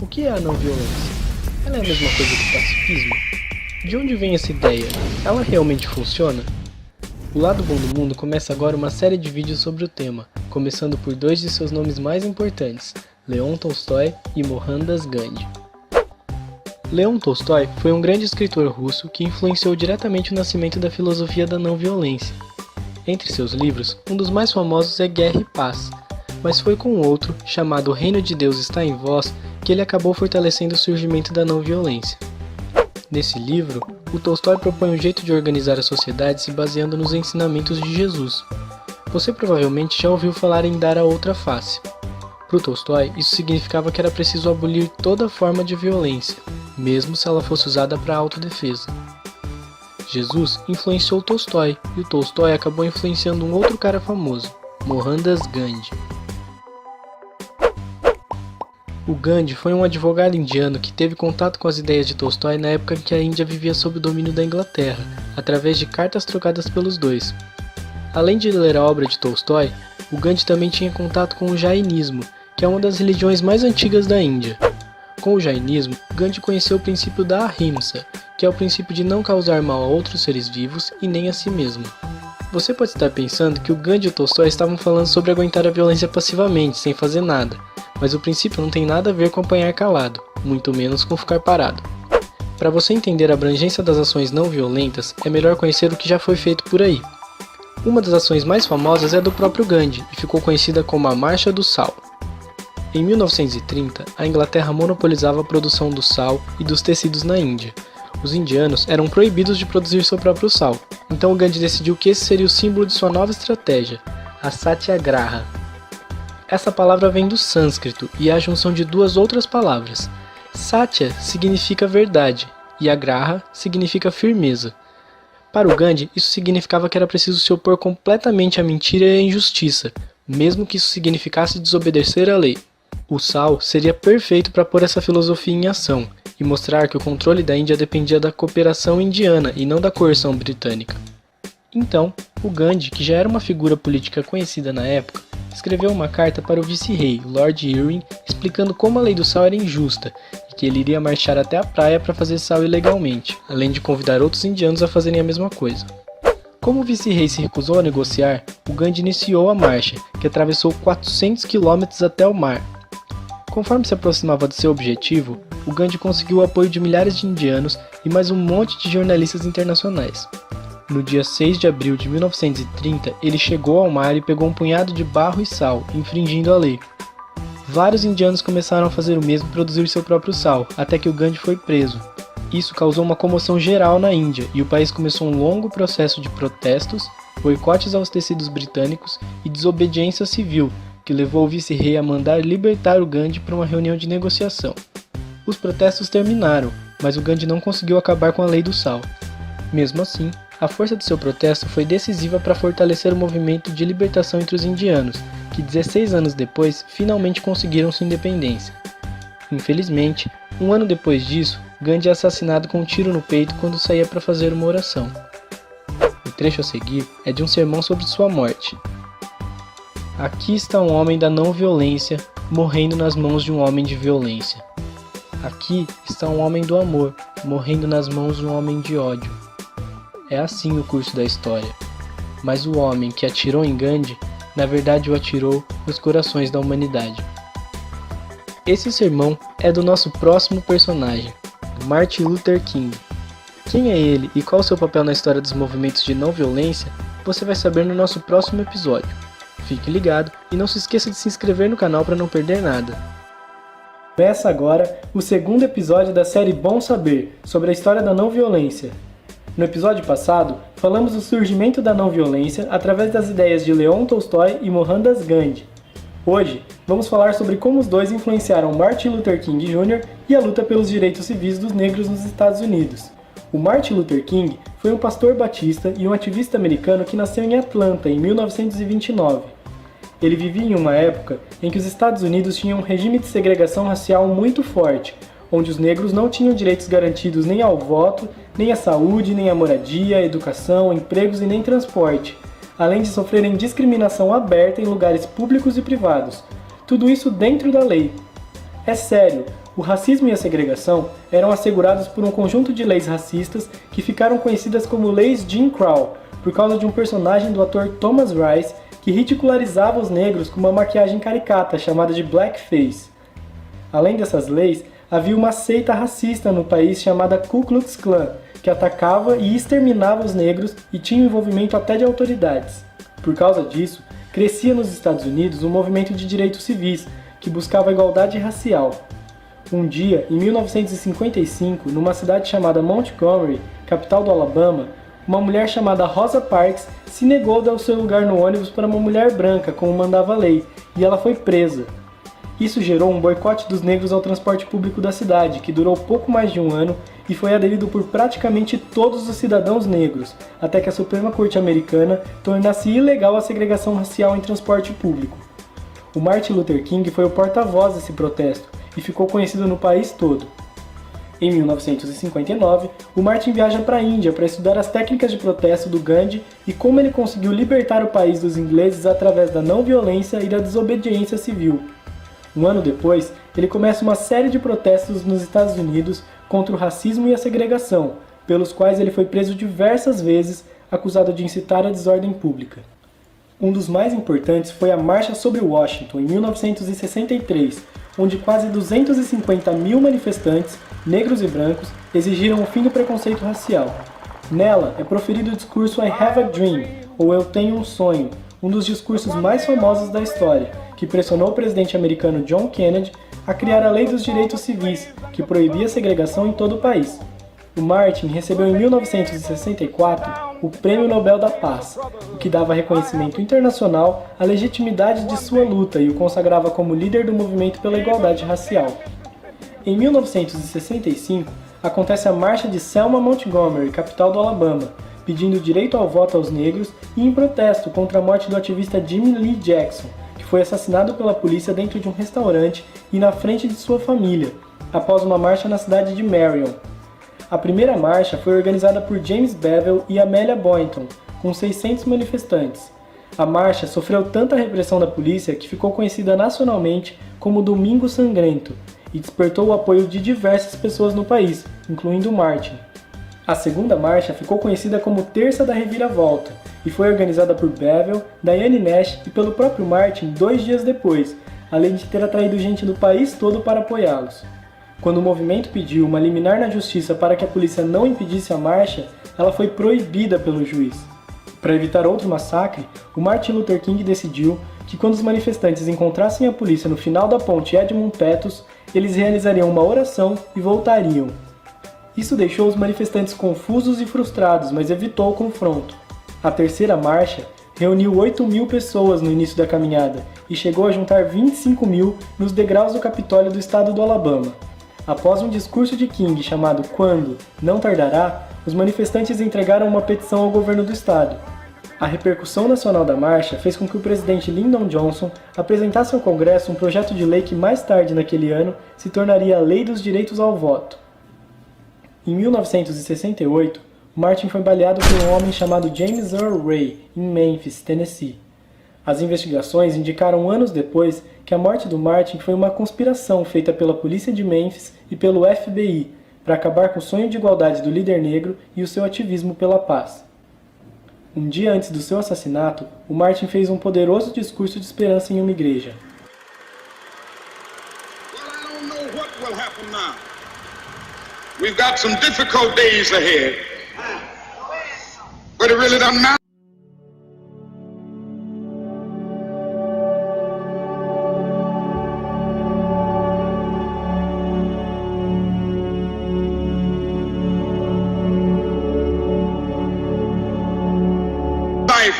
O que é a não violência? Ela é a mesma coisa que o pacifismo? De onde vem essa ideia? Ela realmente funciona? O Lado Bom do Mundo começa agora uma série de vídeos sobre o tema, começando por dois de seus nomes mais importantes, Leon Tolstói e Mohandas Gandhi. Leon Tolstói foi um grande escritor russo que influenciou diretamente o nascimento da filosofia da não violência. Entre seus livros, um dos mais famosos é Guerra e Paz, mas foi com outro, chamado O Reino de Deus está em Vós, que ele acabou fortalecendo o surgimento da não violência. Nesse livro, o Tolstói propõe um jeito de organizar a sociedade se baseando nos ensinamentos de Jesus. Você provavelmente já ouviu falar em dar a outra face. Para o Tolstói, isso significava que era preciso abolir toda forma de violência, mesmo se ela fosse usada para autodefesa. Jesus influenciou Tolstói, e o Tolstói acabou influenciando um outro cara famoso, Mohandas Gandhi. O Gandhi foi um advogado indiano que teve contato com as ideias de Tolstói na época em que a Índia vivia sob o domínio da Inglaterra, através de cartas trocadas pelos dois. Além de ler a obra de Tolstói, o Gandhi também tinha contato com o Jainismo, que é uma das religiões mais antigas da Índia. Com o Jainismo, Gandhi conheceu o princípio da Ahimsa, que é o princípio de não causar mal a outros seres vivos e nem a si mesmo. Você pode estar pensando que o Gandhi e o Tolstói estavam falando sobre aguentar a violência passivamente, sem fazer nada, mas o princípio não tem nada a ver com apanhar calado, muito menos com ficar parado. Para você entender a abrangência das ações não violentas, é melhor conhecer o que já foi feito por aí. Uma das ações mais famosas é do próprio Gandhi e ficou conhecida como a Marcha do Sal. Em 1930, a Inglaterra monopolizava a produção do sal e dos tecidos na Índia. Os indianos eram proibidos de produzir seu próprio sal, então o Gandhi decidiu que esse seria o símbolo de sua nova estratégia, a Satyagraha. Essa palavra vem do sânscrito e é a junção de duas outras palavras. Satya significa verdade e Agraha significa firmeza. Para o Gandhi, isso significava que era preciso se opor completamente à mentira e à injustiça, mesmo que isso significasse desobedecer à lei. O sal seria perfeito para pôr essa filosofia em ação e mostrar que o controle da Índia dependia da cooperação indiana e não da coerção britânica. Então, o Gandhi, que já era uma figura política conhecida na época, escreveu uma carta para o vice-rei, Lord Irwin, explicando como a lei do sal era injusta e que ele iria marchar até a praia para fazer sal ilegalmente, além de convidar outros indianos a fazerem a mesma coisa. Como o vice-rei se recusou a negociar, o Gandhi iniciou a marcha, que atravessou 400 quilômetros até o mar. Conforme se aproximava de seu objetivo, o Gandhi conseguiu o apoio de milhares de indianos e mais um monte de jornalistas internacionais. No dia 6 de abril de 1930, ele chegou ao mar e pegou um punhado de barro e sal, infringindo a lei. Vários indianos começaram a fazer o mesmo e produzir seu próprio sal, até que o Gandhi foi preso. Isso causou uma comoção geral na Índia e o país começou um longo processo de protestos, boicotes aos tecidos britânicos e desobediência civil, que levou o vice-rei a mandar libertar o Gandhi para uma reunião de negociação. Os protestos terminaram, mas o Gandhi não conseguiu acabar com a lei do sal. Mesmo assim, a força de seu protesto foi decisiva para fortalecer o movimento de libertação entre os indianos, que 16 anos depois finalmente conseguiram sua independência. Infelizmente, um ano depois disso, Gandhi é assassinado com um tiro no peito quando saía para fazer uma oração. O trecho a seguir é de um sermão sobre sua morte. Aqui está um homem da não violência, morrendo nas mãos de um homem de violência. Aqui está um homem do amor, morrendo nas mãos de um homem de ódio. É assim o curso da história. Mas o homem que atirou em Gandhi, na verdade o atirou nos corações da humanidade. Esse sermão é do nosso próximo personagem, Martin Luther King. Quem é ele e qual o seu papel na história dos movimentos de não violência, você vai saber no nosso próximo episódio. Fique ligado e não se esqueça de se inscrever no canal para não perder nada. Começa agora o segundo episódio da série Bom Saber, sobre a história da não violência. No episódio passado, falamos do surgimento da não violência através das ideias de Leon Tolstói e Mohandas Gandhi. Hoje, vamos falar sobre como os dois influenciaram Martin Luther King Jr. e a luta pelos direitos civis dos negros nos Estados Unidos. O Martin Luther King foi um pastor batista e um ativista americano que nasceu em Atlanta em 1929. Ele vivia em uma época em que os Estados Unidos tinham um regime de segregação racial muito forte, onde os negros não tinham direitos garantidos nem ao voto, nem à saúde, nem à moradia, educação, empregos e nem transporte, além de sofrerem discriminação aberta em lugares públicos e privados. Tudo isso dentro da lei. É sério, O racismo e a segregação eram assegurados por um conjunto de leis racistas que ficaram conhecidas como Leis Jim Crow, por causa de um personagem do ator Thomas Rice que ridicularizava os negros com uma maquiagem caricata chamada de blackface. Além dessas leis, havia uma seita racista no país chamada Ku Klux Klan, que atacava e exterminava os negros e tinha envolvimento até de autoridades. Por causa disso, crescia nos Estados Unidos um movimento de direitos civis que buscava a igualdade racial. Um dia, em 1955, numa cidade chamada Montgomery, capital do Alabama, uma mulher chamada Rosa Parks se negou a dar o seu lugar no ônibus para uma mulher branca, como mandava a lei, e ela foi presa. Isso gerou um boicote dos negros ao transporte público da cidade, que durou pouco mais de um ano e foi aderido por praticamente todos os cidadãos negros, até que a Suprema Corte Americana tornasse ilegal a segregação racial em transporte público. O Martin Luther King foi o porta-voz desse protesto e ficou conhecido no país todo. Em 1959, o Martin viaja para a Índia para estudar as técnicas de protesto do Gandhi e como ele conseguiu libertar o país dos ingleses através da não violência e da desobediência civil. Um ano depois, ele começa uma série de protestos nos Estados Unidos contra o racismo e a segregação, pelos quais ele foi preso diversas vezes, acusado de incitar a desordem pública. Um dos mais importantes foi a Marcha sobre Washington, em 1963, onde quase 250 mil manifestantes, negros e brancos, exigiram o fim do preconceito racial. Nela é proferido o discurso I Have a Dream, ou Eu Tenho um Sonho, um dos discursos mais famosos da história, que pressionou o presidente americano John Kennedy a criar a Lei dos Direitos Civis, que proibia a segregação em todo o país. O Martin recebeu em 1964 o Prêmio Nobel da Paz, o que dava reconhecimento internacional à legitimidade de sua luta e o consagrava como líder do movimento pela igualdade racial. Em 1965, acontece a Marcha de Selma Montgomery, capital do Alabama, pedindo direito ao voto aos negros e em protesto contra a morte do ativista Jimmy Lee Jackson, que foi assassinado pela polícia dentro de um restaurante e na frente de sua família, após uma marcha na cidade de Marion. A primeira marcha foi organizada por James Bevel e Amelia Boynton, com 600 manifestantes. A marcha sofreu tanta repressão da polícia que ficou conhecida nacionalmente como Domingo Sangrento e despertou o apoio de diversas pessoas no país, incluindo Martin. A segunda marcha ficou conhecida como Terça da Reviravolta e foi organizada por Bevel, Diane Nash e pelo próprio Martin 2 dias depois, além de ter atraído gente do país todo para apoiá-los. Quando o movimento pediu uma liminar na justiça para que a polícia não impedisse a marcha, ela foi proibida pelo juiz. Para evitar outro massacre, o Martin Luther King decidiu que quando os manifestantes encontrassem a polícia no final da ponte Edmund Pettus, eles realizariam uma oração e voltariam. Isso deixou os manifestantes confusos e frustrados, mas evitou o confronto. A terceira marcha reuniu 8.000 pessoas no início da caminhada e chegou a juntar 25.000 nos degraus do Capitólio do estado do Alabama. Após um discurso de King chamado Quando Não Tardará, os manifestantes entregaram uma petição ao governo do estado. A repercussão nacional da marcha fez com que o presidente Lyndon Johnson apresentasse ao Congresso um projeto de lei que mais tarde naquele ano se tornaria a Lei dos Direitos ao Voto. Em 1968, Martin foi baleado por um homem chamado James Earl Ray, em Memphis, Tennessee. As investigações indicaram anos depois que a morte do Martin foi uma conspiração feita pela polícia de Memphis e pelo FBI para acabar com o sonho de igualdade do líder negro e o seu ativismo pela paz. Um dia antes do seu assassinato, o Martin fez um poderoso discurso de esperança em uma igreja. We've got some difficult days ahead, but it really doesn't matter.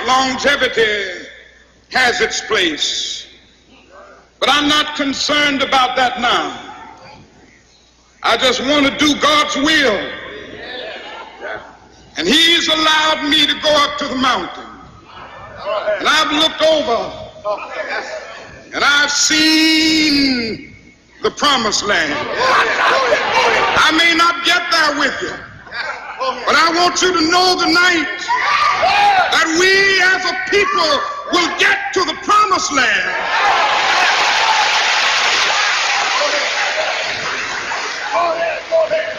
Longevity has its place, but I'm not concerned about that now. I just want to do God's will, and He's allowed me to go up to the mountain, and I've looked over, and I've seen the promised land. I may not get there with you, but I want you to know tonight that we as a people will get to the promised land.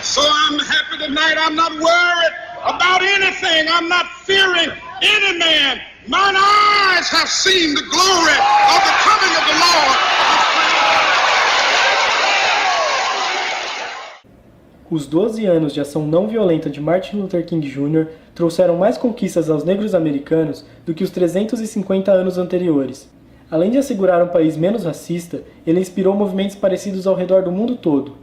So I'm happy tonight. I'm not worried about anything. I'm not fearing any man. Mine eyes have seen the glory of the coming of the Lord. Os 12 anos de ação não violenta de Martin Luther King Jr. trouxeram mais conquistas aos negros americanos do que os 350 anos anteriores. Além de assegurar um país menos racista, ele inspirou movimentos parecidos ao redor do mundo todo.